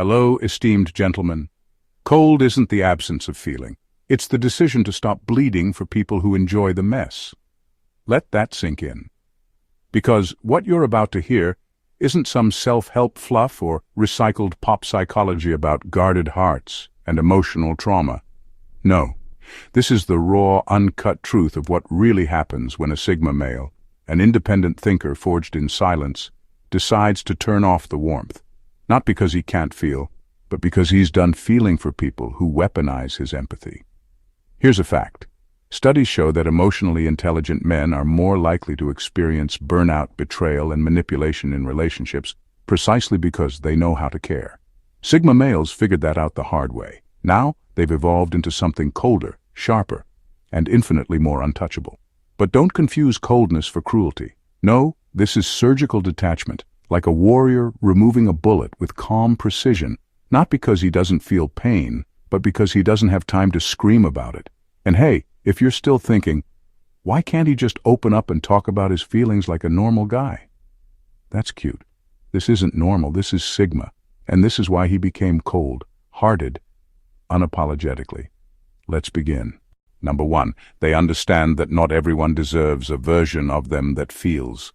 Hello, esteemed gentlemen. Cold isn't the absence of feeling. It's the decision to stop bleeding for people who enjoy the mess. Let that sink in. Because what you're about to hear isn't some self-help fluff or recycled pop psychology about guarded hearts and emotional trauma. No, this is the raw, uncut truth of what really happens when a Sigma male, an independent thinker forged in silence, decides to turn off the warmth. Not because he can't feel, but because he's done feeling for people who weaponize his empathy. Here's a fact. Studies show that emotionally intelligent men are more likely to experience burnout, betrayal, and manipulation in relationships precisely because they know how to care. Sigma males figured that out the hard way. Now, they've evolved into something colder, sharper, and infinitely more untouchable. But don't confuse coldness for cruelty. No, this is surgical detachment, like a warrior removing a bullet with calm precision, not because he doesn't feel pain, but because he doesn't have time to scream about it. And hey, if you're still thinking, why can't he just open up and talk about his feelings like a normal guy? That's cute. This isn't normal, this is Sigma, and this is why he became cold-hearted, unapologetically. Let's begin. Number 1, they understand that not everyone deserves a version of them that feels.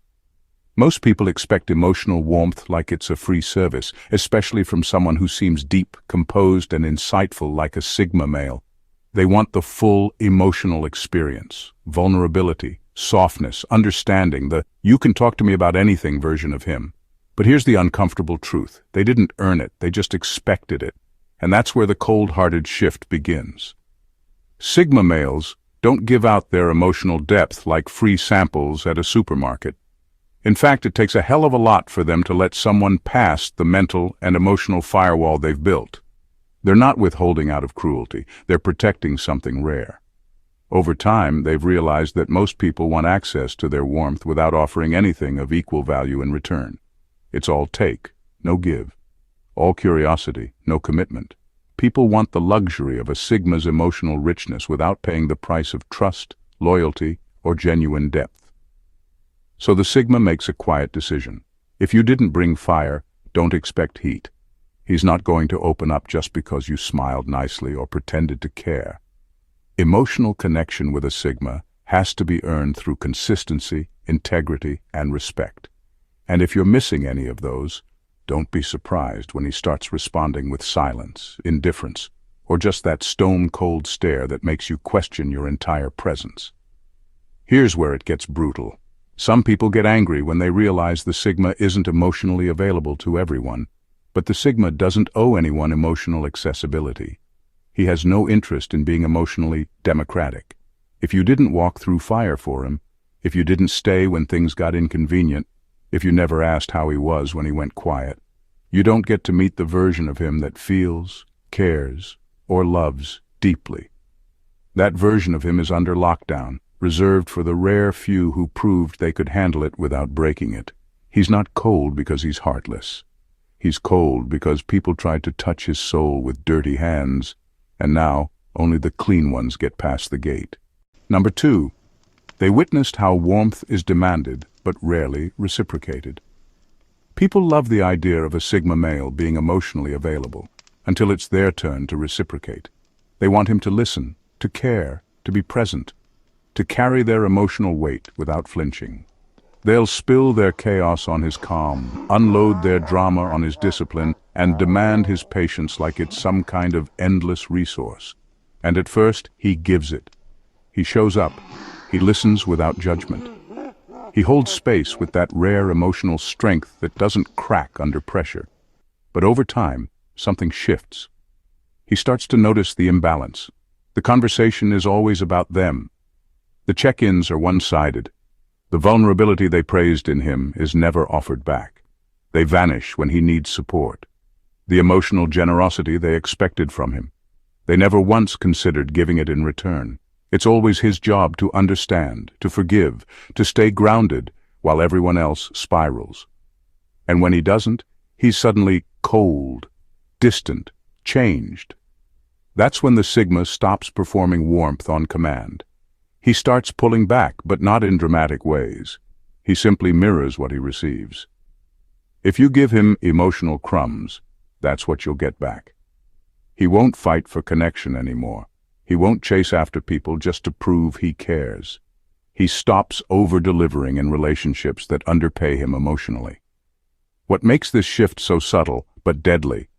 Most people expect emotional warmth like it's a free service, especially from someone who seems deep, composed, and insightful like a Sigma male. They want the full emotional experience, vulnerability, softness, understanding, the "you can talk to me about anything" version of him. But here's the uncomfortable truth. They didn't earn it, they just expected it. And that's where the cold-hearted shift begins. Sigma males don't give out their emotional depth like free samples at a supermarket. In fact, it takes a hell of a lot for them to let someone past the mental and emotional firewall they've built. They're not withholding out of cruelty, they're protecting something rare. Over time, they've realized that most people want access to their warmth without offering anything of equal value in return. It's all take, no give. All curiosity, no commitment. People want the luxury of a Sigma's emotional richness without paying the price of trust, loyalty, or genuine depth. So the Sigma makes a quiet decision. If you didn't bring fire, don't expect heat. He's not going to open up just because you smiled nicely or pretended to care. Emotional connection with a Sigma has to be earned through consistency, integrity, and respect. And if you're missing any of those, don't be surprised when he starts responding with silence, indifference, or just that stone-cold stare that makes you question your entire presence. Here's where it gets brutal. Some people get angry when they realize the Sigma isn't emotionally available to everyone, but the Sigma doesn't owe anyone emotional accessibility. He has no interest in being emotionally democratic. If you didn't walk through fire for him, if you didn't stay when things got inconvenient, if you never asked how he was when he went quiet, you don't get to meet the version of him that feels, cares, or loves deeply. That version of him is under lockdown, reserved for the rare few who proved they could handle it without breaking it. He's not cold because he's heartless. He's cold because people tried to touch his soul with dirty hands, and now only the clean ones get past the gate. Number 2, they witnessed how warmth is demanded but rarely reciprocated. People love the idea of a Sigma male being emotionally available until it's their turn to reciprocate. They want him to listen, to care, to be present, to carry their emotional weight without flinching. They'll spill their chaos on his calm, unload their drama on his discipline, and demand his patience like it's some kind of endless resource. And at first, he gives it. He shows up. He listens without judgment. He holds space with that rare emotional strength that doesn't crack under pressure. But over time, something shifts. He starts to notice the imbalance. The conversation is always about them. The check-ins are one-sided. The vulnerability they praised in him is never offered back. They vanish when he needs support. The emotional generosity they expected from him, they never once considered giving it in return. It's always his job to understand, to forgive, to stay grounded while everyone else spirals. And when he doesn't, he's suddenly cold, distant, changed. That's when the Sigma stops performing warmth on command. He starts pulling back, but not in dramatic ways. He simply mirrors what he receives. If you give him emotional crumbs, that's what you'll get back. He won't fight for connection anymore. He won't chase after people just to prove he cares. He stops over-delivering in relationships that underpay him emotionally. What makes this shift so subtle, but deadly,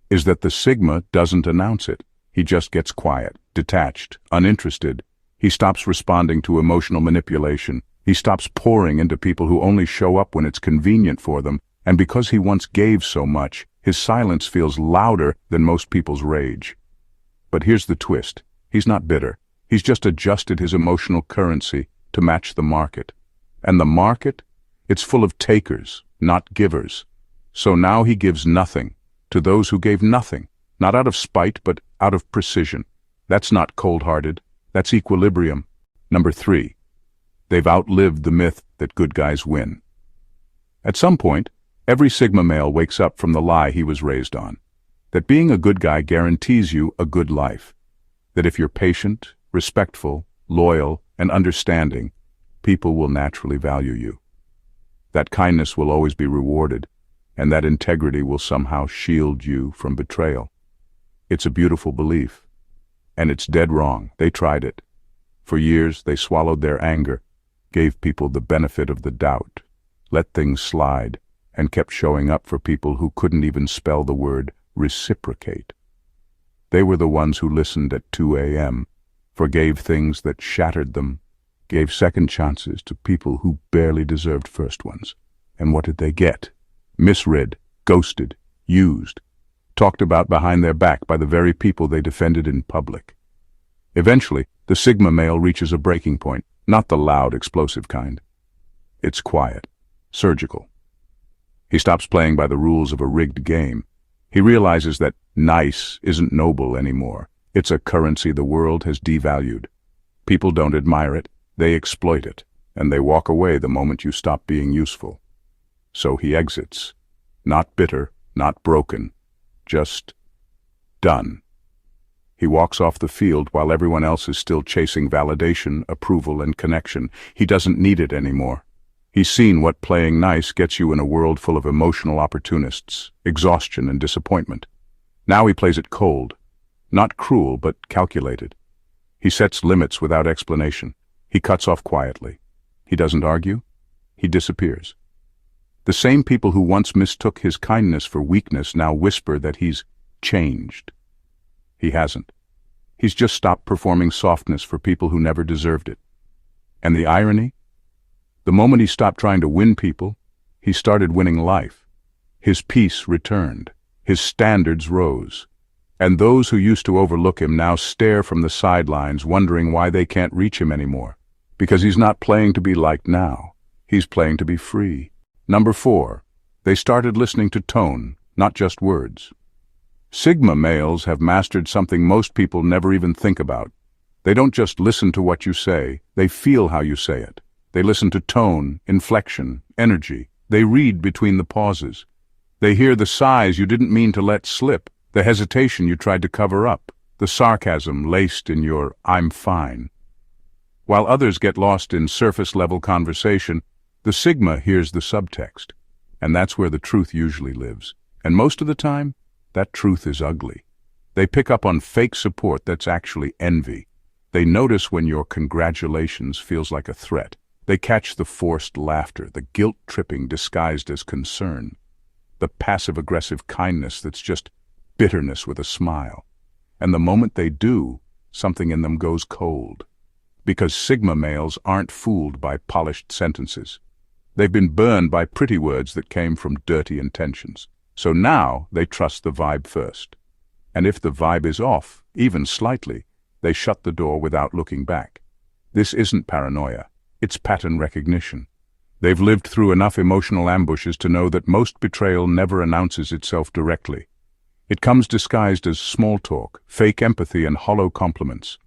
is that the Sigma doesn't announce it. He just gets quiet, detached, uninterested. He stops responding to emotional manipulation. He stops pouring into people who only show up when it's convenient for them, and because he once gave so much, his silence feels louder than most people's rage. But here's the twist. He's not bitter. He's just adjusted his emotional currency to match the market. And the market? It's full of takers, not givers. So now he gives nothing to those who gave nothing, not out of spite, but out of precision. That's not cold-hearted. That's equilibrium. Number 3. They've outlived the myth that good guys win. At some point, every Sigma male wakes up from the lie he was raised on, that being a good guy guarantees you a good life, that if you're patient, respectful, loyal, and understanding, people will naturally value you. That kindness will always be rewarded, and that integrity will somehow shield you from betrayal. It's a beautiful belief, and it's dead wrong. They tried it. For years, they swallowed their anger, gave people the benefit of the doubt, let things slide, and kept showing up for people who couldn't even spell the word reciprocate. They were the ones who listened at 2 a.m., forgave things that shattered them, gave second chances to people who barely deserved first ones. And what did they get? Misread, ghosted, used, talked about behind their back by the very people they defended in public. Eventually, the Sigma male reaches a breaking point, not the loud, explosive kind. It's quiet, surgical. He stops playing by the rules of a rigged game. He realizes that nice isn't noble anymore. It's a currency the world has devalued. People don't admire it, they exploit it, and they walk away the moment you stop being useful. So he exits. Not bitter, not broken, just done. He walks off the field while everyone else is still chasing validation, approval, and connection. He doesn't need it anymore. He's seen what playing nice gets you in a world full of emotional opportunists, exhaustion and disappointment. Now he plays it cold. Not cruel, but calculated. He sets limits without explanation. He cuts off quietly. He doesn't argue. He disappears. The same people who once mistook his kindness for weakness now whisper that he's changed. He hasn't. He's just stopped performing softness for people who never deserved it. And the irony? The moment he stopped trying to win people, he started winning life. His peace returned. His standards rose. And those who used to overlook him now stare from the sidelines, wondering why they can't reach him anymore. Because he's not playing to be liked now. He's playing to be free. Number 4. They started listening to tone, not just words. Sigma males have mastered something most people never even think about. They don't just listen to what you say, they feel how you say it. They listen to tone, inflection, energy. They read between the pauses. They hear the sighs you didn't mean to let slip, the hesitation you tried to cover up, the sarcasm laced in your "I'm fine." While others get lost in surface-level conversation, the Sigma hears the subtext, and that's where the truth usually lives. And most of the time, that truth is ugly. They pick up on fake support that's actually envy. They notice when your congratulations feels like a threat. They catch the forced laughter, the guilt-tripping disguised as concern, the passive-aggressive kindness that's just bitterness with a smile. And the moment they do, something in them goes cold. Because Sigma males aren't fooled by polished sentences. They've been burned by pretty words that came from dirty intentions. So now they trust the vibe first. And if the vibe is off, even slightly, they shut the door without looking back. This isn't paranoia. It's pattern recognition. They've lived through enough emotional ambushes to know that most betrayal never announces itself directly. It comes disguised as small talk, fake empathy, and hollow compliments.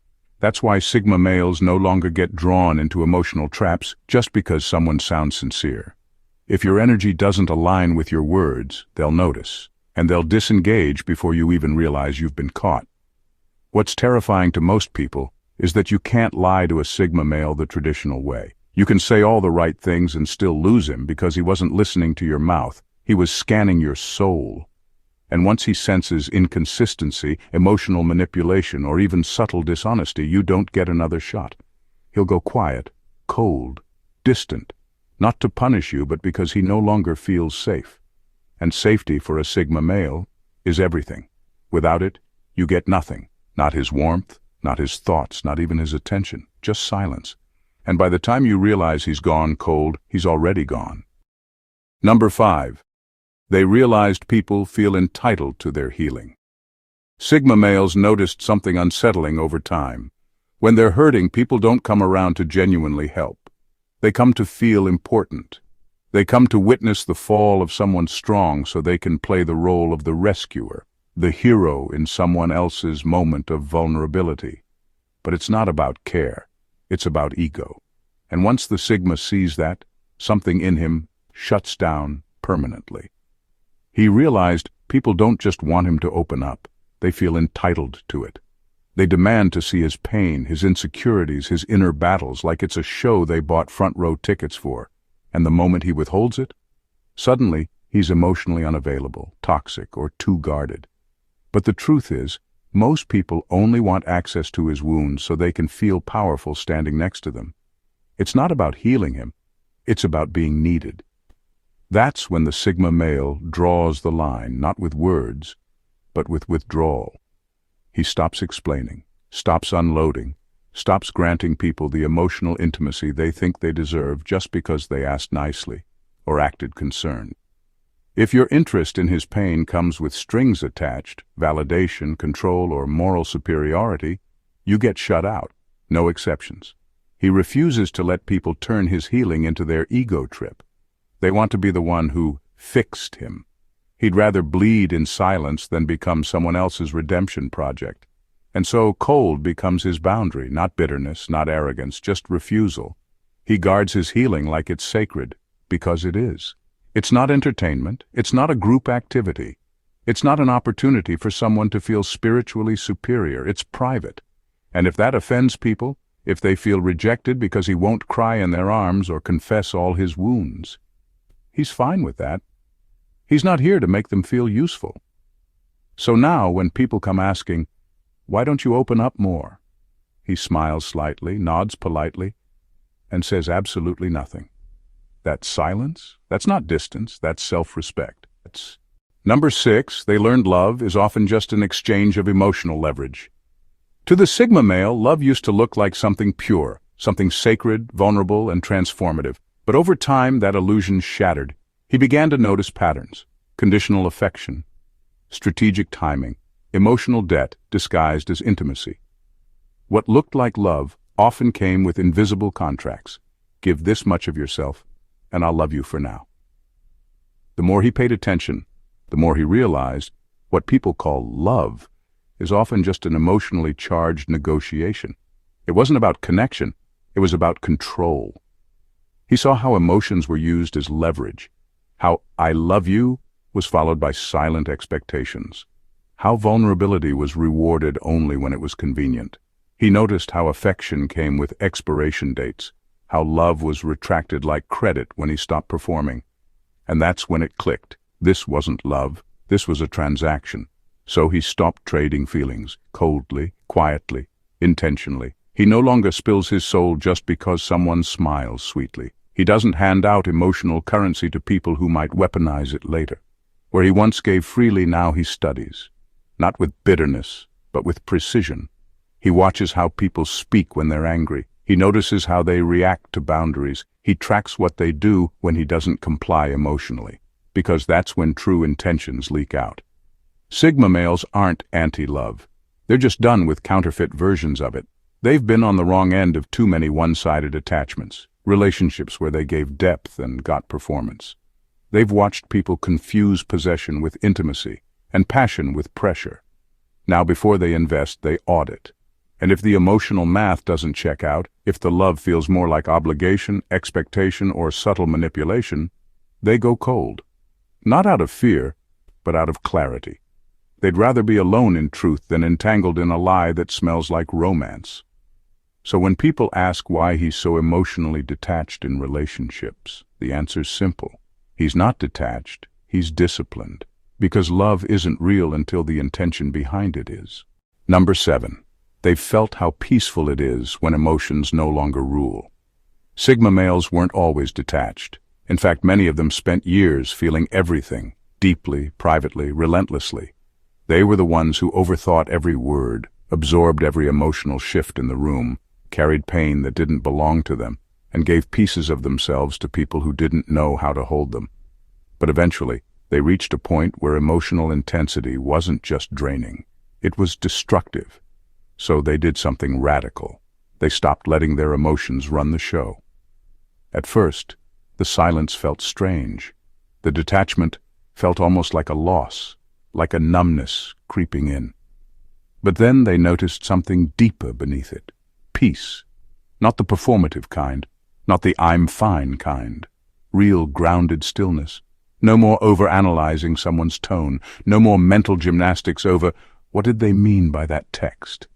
That's why Sigma males no longer get drawn into emotional traps just because someone sounds sincere. If your energy doesn't align with your words, they'll notice, and they'll disengage before you even realize you've been caught. What's terrifying to most people is that you can't lie to a Sigma male the traditional way. You can say all the right things and still lose him because he wasn't listening to your mouth. He was scanning your soul. And once he senses inconsistency, emotional manipulation, or even subtle dishonesty, you don't get another shot. He'll go quiet, cold, distant, not to punish you, but because he no longer feels safe. And safety for a Sigma male is everything. Without it, you get nothing. Not his warmth, not his thoughts, not even his attention, just silence. And by the time you realize he's gone cold, he's already gone. Number 5. They realized people feel entitled to their healing. Sigma males noticed something unsettling over time. When they're hurting, people don't come around to genuinely help. They come to feel important. They come to witness the fall of someone strong so they can play the role of the rescuer, the hero in someone else's moment of vulnerability. But it's not about care. It's about ego. And once the Sigma sees that, something in him shuts down permanently. He realized people don't just want him to open up. They feel entitled to it. They demand to see his pain, his insecurities, his inner battles, like it's a show they bought front-row tickets for. And the moment he withholds it, suddenly he's emotionally unavailable, toxic, or too guarded. But the truth is, most people only want access to his wounds so they can feel powerful standing next to them. It's not about healing him. It's about being needed. That's when the Sigma male draws the line, not with words, but with withdrawal. He stops explaining, stops unloading, stops granting people the emotional intimacy they think they deserve just because they asked nicely or acted concerned. If your interest in his pain comes with strings attached, validation, control, or moral superiority, you get shut out, no exceptions. He refuses to let people turn his healing into their ego trip. They want to be the one who fixed him. He'd rather bleed in silence than become someone else's redemption project. And so cold becomes his boundary, not bitterness, not arrogance, just refusal. He guards his healing like it's sacred, because it is. It's not entertainment. It's not a group activity. It's not an opportunity for someone to feel spiritually superior. It's private. And if that offends people, if they feel rejected because he won't cry in their arms or confess all his wounds, he's fine with that. He's not here to make them feel useful. So now, when people come asking, "Why don't you open up more?" he smiles slightly, nods politely, and says absolutely nothing. That's silence. That's not distance. That's self-respect. Number 6, they learned love is often just an exchange of emotional leverage. To the Sigma male, love used to look like something pure, something sacred, vulnerable, and transformative. But over time, that illusion shattered. He began to notice patterns: conditional affection, strategic timing, emotional debt disguised as intimacy. What looked like love often came with invisible contracts. Give this much of yourself, and I'll love you for now. The more he paid attention, the more he realized what people call love is often just an emotionally charged negotiation. It wasn't about connection, it was about control. He saw how emotions were used as leverage, how "I love you" was followed by silent expectations, how vulnerability was rewarded only when it was convenient. He noticed how affection came with expiration dates, how love was retracted like credit when he stopped performing. And that's when it clicked. This wasn't love, this was a transaction. So he stopped trading feelings, coldly, quietly, intentionally. He no longer spills his soul just because someone smiles sweetly. He doesn't hand out emotional currency to people who might weaponize it later. Where he once gave freely, now he studies. Not with bitterness, but with precision. He watches how people speak when they're angry. He notices how they react to boundaries. He tracks what they do when he doesn't comply emotionally, because that's when true intentions leak out. Sigma males aren't anti-love. They're just done with counterfeit versions of it. They've been on the wrong end of too many one-sided attachments, relationships where they gave depth and got performance. They've watched people confuse possession with intimacy and passion with pressure. Now before they invest, they audit. And if the emotional math doesn't check out, if the love feels more like obligation, expectation, or subtle manipulation, they go cold. Not out of fear, but out of clarity. They'd rather be alone in truth than entangled in a lie that smells like romance. So when people ask why he's so emotionally detached in relationships, the answer's simple. He's not detached, he's disciplined. Because love isn't real until the intention behind it is. Number 7. They've felt how peaceful it is when emotions no longer rule. Sigma males weren't always detached. In fact, many of them spent years feeling everything, deeply, privately, relentlessly. They were the ones who overthought every word, absorbed every emotional shift in the room, carried pain that didn't belong to them, and gave pieces of themselves to people who didn't know how to hold them. But eventually, they reached a point where emotional intensity wasn't just draining, it was destructive. So they did something radical. They stopped letting their emotions run the show. At first, the silence felt strange. The detachment felt almost like a loss, like a numbness creeping in. But then they noticed something deeper beneath it. Peace. Not the performative kind, not the I'm fine kind. Real grounded stillness. No more overanalyzing someone's tone. No more mental gymnastics over what did they mean by that text.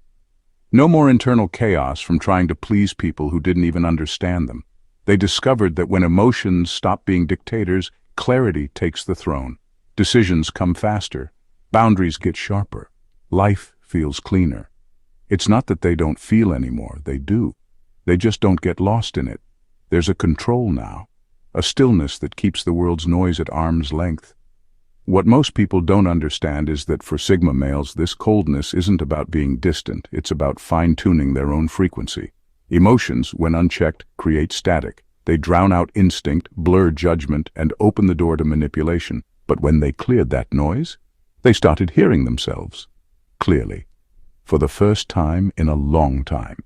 No more internal chaos from trying to please people who didn't even understand them. They discovered that when emotions stop being dictators, clarity takes the throne. Decisions come faster. Boundaries get sharper. Life feels cleaner. It's not that they don't feel anymore, they do. They just don't get lost in it. There's a control now, a stillness that keeps the world's noise at arm's length. What most people don't understand is that for Sigma males, this coldness isn't about being distant, it's about fine-tuning their own frequency. Emotions, when unchecked, create static. They drown out instinct, blur judgment, and open the door to manipulation. But when they cleared that noise, they started hearing themselves clearly, for the first time in a long time.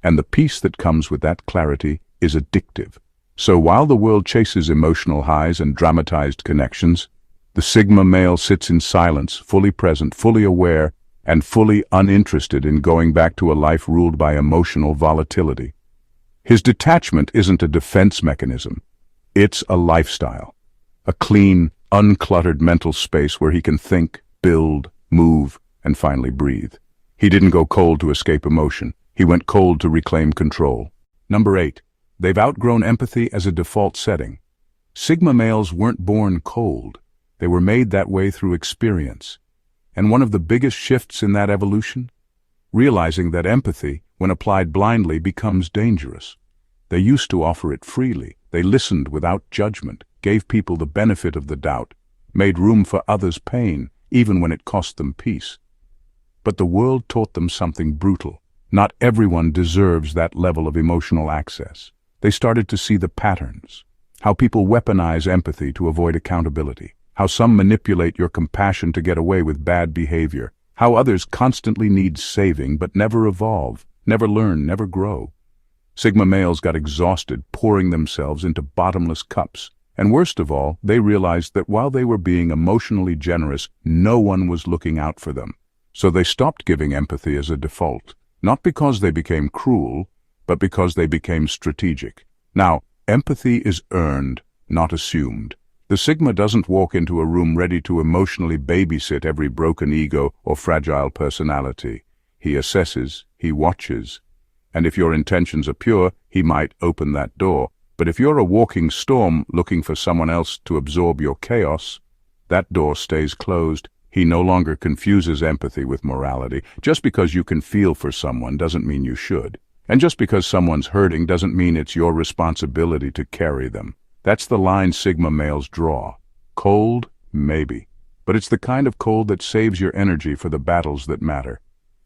And the peace that comes with that clarity is addictive. So while the world chases emotional highs and dramatized connections, the Sigma male sits in silence, fully present, fully aware, and fully uninterested in going back to a life ruled by emotional volatility. His detachment isn't a defense mechanism. It's a lifestyle. A clean, uncluttered mental space where he can think, build, move, and finally breathe. He didn't go cold to escape emotion. He went cold to reclaim control. Number 8. They've outgrown empathy as a default setting. Sigma males weren't born cold. They were made that way through experience. And one of the biggest shifts in that evolution? Realizing that empathy, when applied blindly, becomes dangerous. They used to offer it freely. They listened without judgment, gave people the benefit of the doubt, made room for others' pain, even when it cost them peace. But the world taught them something brutal. Not everyone deserves that level of emotional access. They started to see the patterns, how people weaponize empathy to avoid accountability, how some manipulate your compassion to get away with bad behavior, how others constantly need saving but never evolve, never learn, never grow. Sigma males got exhausted pouring themselves into bottomless cups, and worst of all, they realized that while they were being emotionally generous, no one was looking out for them. So they stopped giving empathy as a default, not because they became cruel, but because they became strategic. Now, empathy is earned, not assumed. The Sigma doesn't walk into a room ready to emotionally babysit every broken ego or fragile personality. He assesses, he watches, and if your intentions are pure, he might open that door. But if you're a walking storm looking for someone else to absorb your chaos, that door stays closed. He no longer confuses empathy with morality. Just because you can feel for someone doesn't mean you should. And just because someone's hurting doesn't mean it's your responsibility to carry them. That's the line Sigma males draw. Cold? Maybe. But it's the kind of cold that saves your energy for the battles that matter.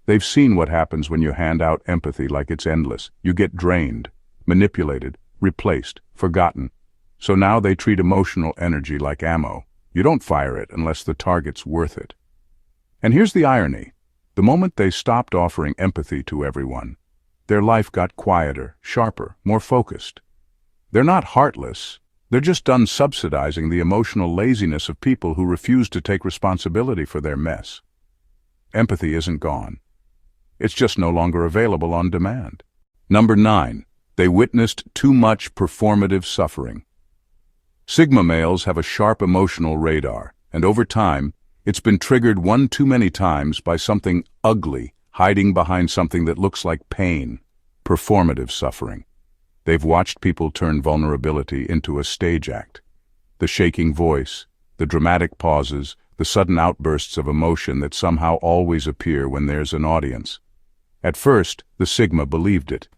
They've seen what happens when you hand out empathy like it's endless. You get drained, manipulated, replaced, forgotten. So now they treat emotional energy like ammo. You don't fire it unless the target's worth it. And here's the irony. The moment they stopped offering empathy to everyone, their life got quieter, sharper, more focused. They're not heartless. They're just done subsidizing the emotional laziness of people who refuse to take responsibility for their mess. Empathy isn't gone. It's just no longer available on demand. Number 9. They witnessed too much performative suffering. Sigma males have a sharp emotional radar, and over time, it's been triggered one too many times by something ugly hiding behind something that looks like pain, performative suffering. They've watched people turn vulnerability into a stage act. The shaking voice, the dramatic pauses, the sudden outbursts of emotion that somehow always appear when there's an audience. At first, the Sigma believed it.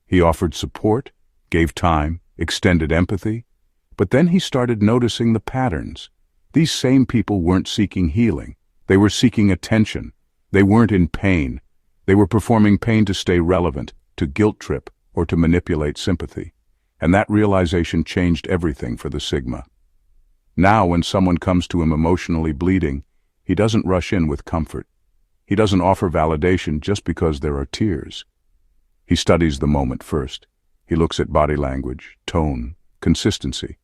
He offered support, gave time, extended empathy, but then he started noticing the patterns. These same people weren't seeking healing. They were seeking attention. They weren't in pain. They were performing pain to stay relevant, to guilt trip, or to manipulate sympathy. And that realization changed everything for the Sigma. Now, when someone comes to him emotionally bleeding, he doesn't rush in with comfort. He doesn't offer validation just because there are tears. He studies the moment first. He looks at body language, tone, consistency.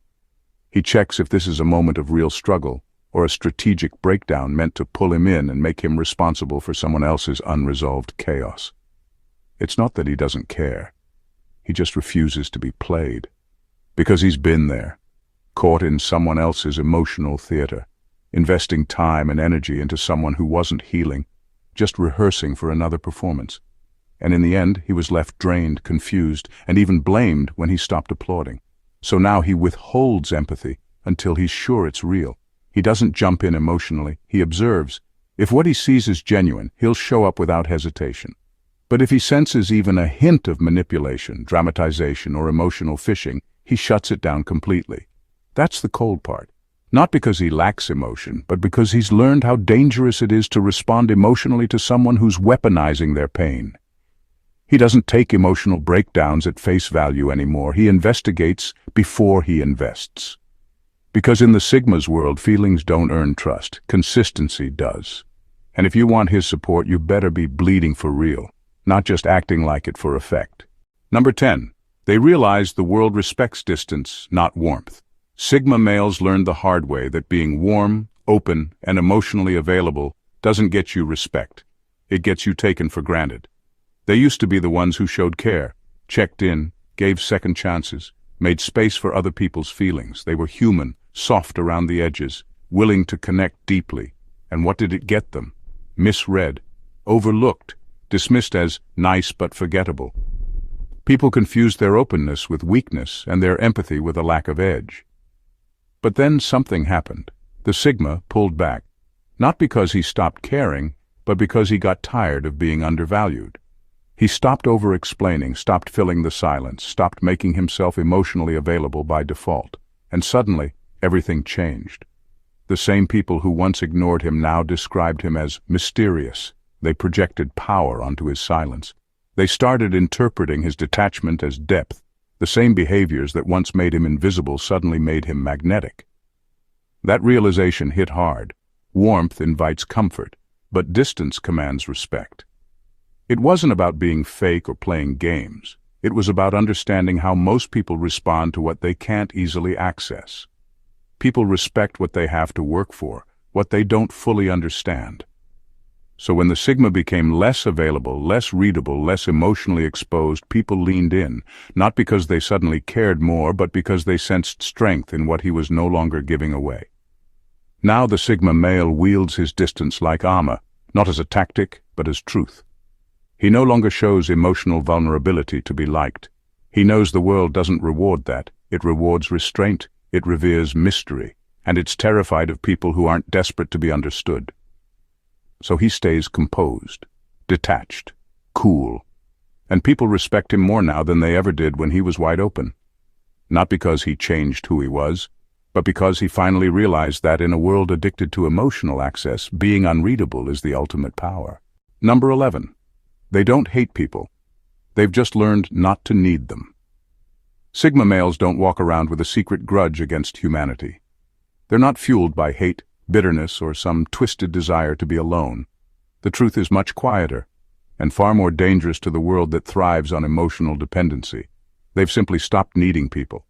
He checks if this is a moment of real struggle or a strategic breakdown meant to pull him in and make him responsible for someone else's unresolved chaos. It's not that he doesn't care. He just refuses to be played. Because he's been there, caught in someone else's emotional theater, investing time and energy into someone who wasn't healing, just rehearsing for another performance. And in the end, he was left drained, confused, and even blamed when he stopped applauding. So now he withholds empathy until he's sure it's real. He doesn't jump in emotionally, he observes. If what he sees is genuine, he'll show up without hesitation. But if he senses even a hint of manipulation, dramatization, or emotional fishing, he shuts it down completely. That's the cold part. Not because he lacks emotion, but because he's learned how dangerous it is to respond emotionally to someone who's weaponizing their pain. He doesn't take emotional breakdowns at face value anymore. He investigates before he invests. Because in the Sigma's world, feelings don't earn trust. Consistency does. And if you want his support, you better be bleeding for real, not just acting like it for effect. Number 10. They realize the world respects distance, not warmth. Sigma males learned the hard way that being warm, open, and emotionally available doesn't get you respect. It gets you taken for granted. They used to be the ones who showed care, checked in, gave second chances, made space for other people's feelings. They were human, soft around the edges, willing to connect deeply. And what did it get them? Misread, overlooked, dismissed as nice but forgettable. People confused their openness with weakness and their empathy with a lack of edge. But then something happened. The Sigma pulled back, not because he stopped caring, but because he got tired of being undervalued. He stopped over-explaining, stopped filling the silence, stopped making himself emotionally available by default. And suddenly, everything changed. The same people who once ignored him now described him as mysterious. They projected power onto his silence. They started interpreting his detachment as depth. The same behaviors that once made him invisible suddenly made him magnetic. That realization hit hard. Warmth invites comfort, but distance commands respect. It wasn't about being fake or playing games. It was about understanding how most people respond to what they can't easily access. People respect what they have to work for, what they don't fully understand. So when the Sigma became less available, less readable, less emotionally exposed, people leaned in, not because they suddenly cared more, but because they sensed strength in what he was no longer giving away. Now the Sigma male wields his distance like armor, not as a tactic, but as truth. He no longer shows emotional vulnerability to be liked. He knows the world doesn't reward that. It rewards restraint, it reveres mystery, and it's terrified of people who aren't desperate to be understood. So he stays composed, detached, cool, and people respect him more now than they ever did when he was wide open. Not because he changed who he was, but because he finally realized that in a world addicted to emotional access, being unreadable is the ultimate power. Number 11. They don't hate people. They've just learned not to need them. Sigma males don't walk around with a secret grudge against humanity. They're not fueled by hate, bitterness, or some twisted desire to be alone. The truth is much quieter, and far more dangerous to the world that thrives on emotional dependency. They've simply stopped needing people.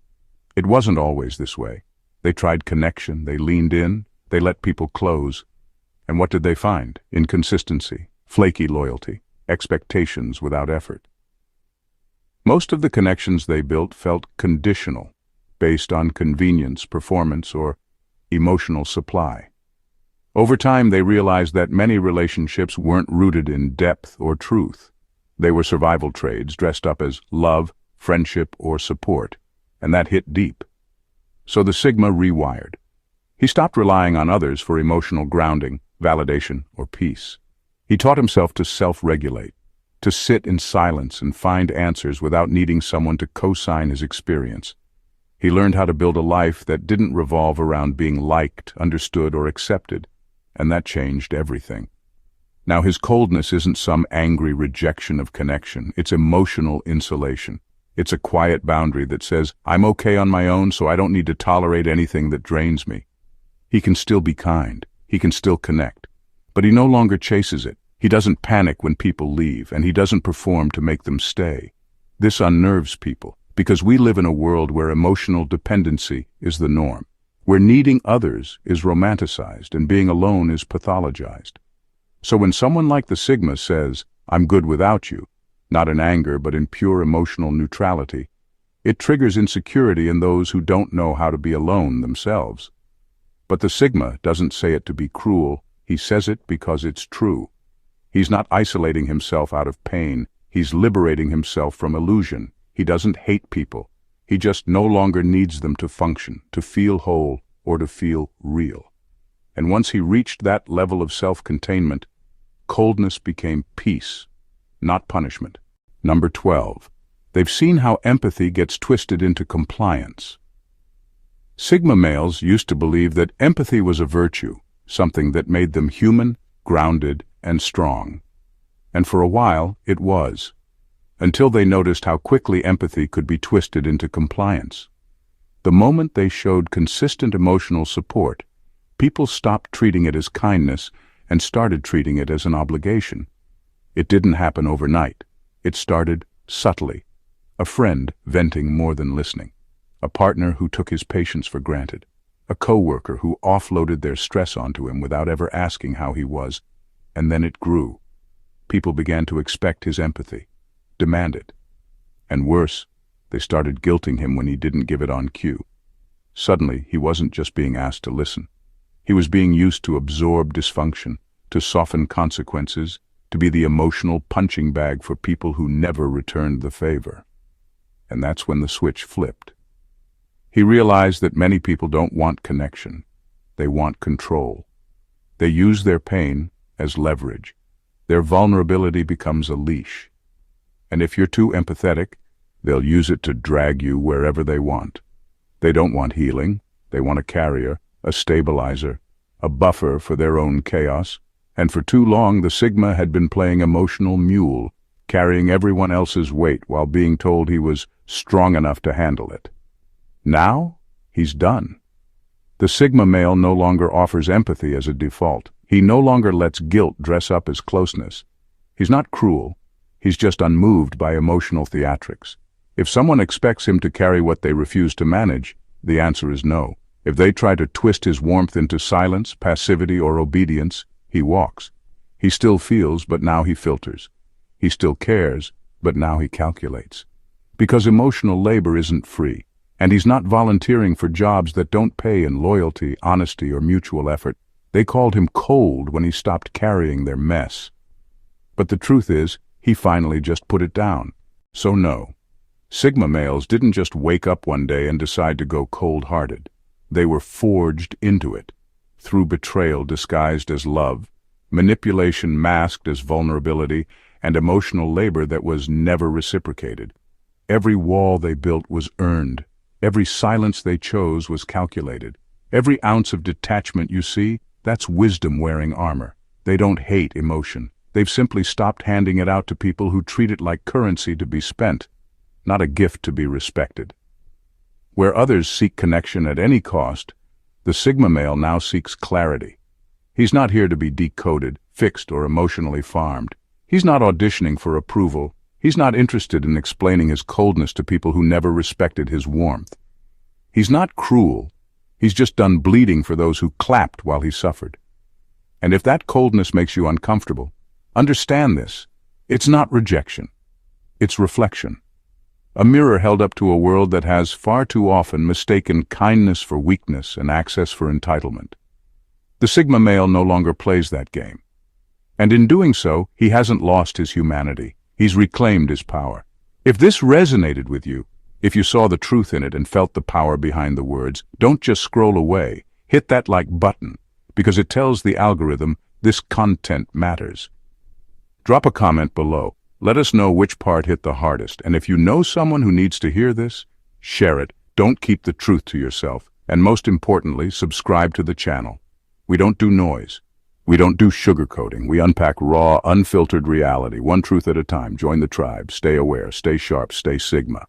It wasn't always this way. They tried connection, they leaned in, they let people close. And what did they find? Inconsistency, flaky loyalty, expectations without effort. Most of the connections they built felt conditional, based on convenience, performance, or emotional supply. Over time, they realized that many relationships weren't rooted in depth or truth. They were survival trades dressed up as love, friendship, or support, and that hit deep. So the Sigma rewired. He stopped relying on others for emotional grounding, validation, or peace. He taught himself to self-regulate, to sit in silence and find answers without needing someone to co-sign his experience. He learned how to build a life that didn't revolve around being liked, understood, or accepted, and that changed everything. Now, his coldness isn't some angry rejection of connection. It's emotional insulation. It's a quiet boundary that says, I'm okay on my own, so I don't need to tolerate anything that drains me. He can still be kind. He can still connect. But he no longer chases it. He doesn't panic when people leave, and he doesn't perform to make them stay. This unnerves people, because we live in a world where emotional dependency is the norm, where needing others is romanticized and being alone is pathologized. So when someone like the Sigma says, I'm good without you, not in anger but in pure emotional neutrality, it triggers insecurity in those who don't know how to be alone themselves. But the Sigma doesn't say it to be cruel, he says it because it's true. He's not isolating himself out of pain, he's liberating himself from illusion. He doesn't hate people, he just no longer needs them to function, to feel whole, or to feel real. And once he reached that level of self-containment, coldness became peace, not punishment. Number 12. They've seen how empathy gets twisted into compliance. Sigma males used to believe that empathy was a virtue, something that made them human, grounded, and strong. And for a while, it was, until they noticed how quickly empathy could be twisted into compliance. The moment they showed consistent emotional support, people stopped treating it as kindness and started treating it as an obligation. It didn't happen overnight. It started subtly. A friend venting more than listening. A partner who took his patience for granted. A coworker who offloaded their stress onto him without ever asking how he was. And then it grew. People began to expect his empathy, demand it. And worse, they started guilting him when he didn't give it on cue. Suddenly, he wasn't just being asked to listen. He was being used to absorb dysfunction, to soften consequences, to be the emotional punching bag for people who never returned the favor. And that's when the switch flipped. He realized that many people don't want connection. They want control. They use their pain as leverage. Their vulnerability becomes a leash. And if you're too empathetic, they'll use it to drag you wherever they want. They don't want healing. They want a carrier, a stabilizer, a buffer for their own chaos. And for too long, the Sigma had been playing emotional mule, carrying everyone else's weight while being told he was strong enough to handle it. Now, he's done. The Sigma male no longer offers empathy as a default. He no longer lets guilt dress up as closeness. He's not cruel. He's just unmoved by emotional theatrics. If someone expects him to carry what they refuse to manage, the answer is no. If they try to twist his warmth into silence, passivity, or obedience, he walks. He still feels, but now he filters. He still cares, but now he calculates. Because emotional labor isn't free, and he's not volunteering for jobs that don't pay in loyalty, honesty, or mutual effort. They called him cold when he stopped carrying their mess. But the truth is, he finally just put it down. So no. Sigma males didn't just wake up one day and decide to go cold-hearted. They were forged into it, through betrayal disguised as love, manipulation masked as vulnerability, and emotional labor that was never reciprocated. Every wall they built was earned. Every silence they chose was calculated. Every ounce of detachment you see, that's wisdom wearing armor. They don't hate emotion. They've simply stopped handing it out to people who treat it like currency to be spent, not a gift to be respected. Where others seek connection at any cost, the Sigma male now seeks clarity. He's not here to be decoded, fixed, or emotionally farmed. He's not auditioning for approval. He's not interested in explaining his coldness to people who never respected his warmth. He's not cruel. He's just done bleeding for those who clapped while he suffered. And if that coldness makes you uncomfortable, understand this. It's not rejection. It's reflection. A mirror held up to a world that has far too often mistaken kindness for weakness and access for entitlement. The Sigma male no longer plays that game. And in doing so, he hasn't lost his humanity. He's reclaimed his power. If this resonated with you, if you saw the truth in it and felt the power behind the words, don't just scroll away. Hit that like button, because it tells the algorithm this content matters. Drop a comment below. Let us know which part hit the hardest, and if you know someone who needs to hear this, share it. Don't keep the truth to yourself, and most importantly, subscribe to the channel. We don't do noise. We don't do sugarcoating. We unpack raw, unfiltered reality, one truth at a time. Join the tribe. Stay aware, stay sharp, stay Sigma.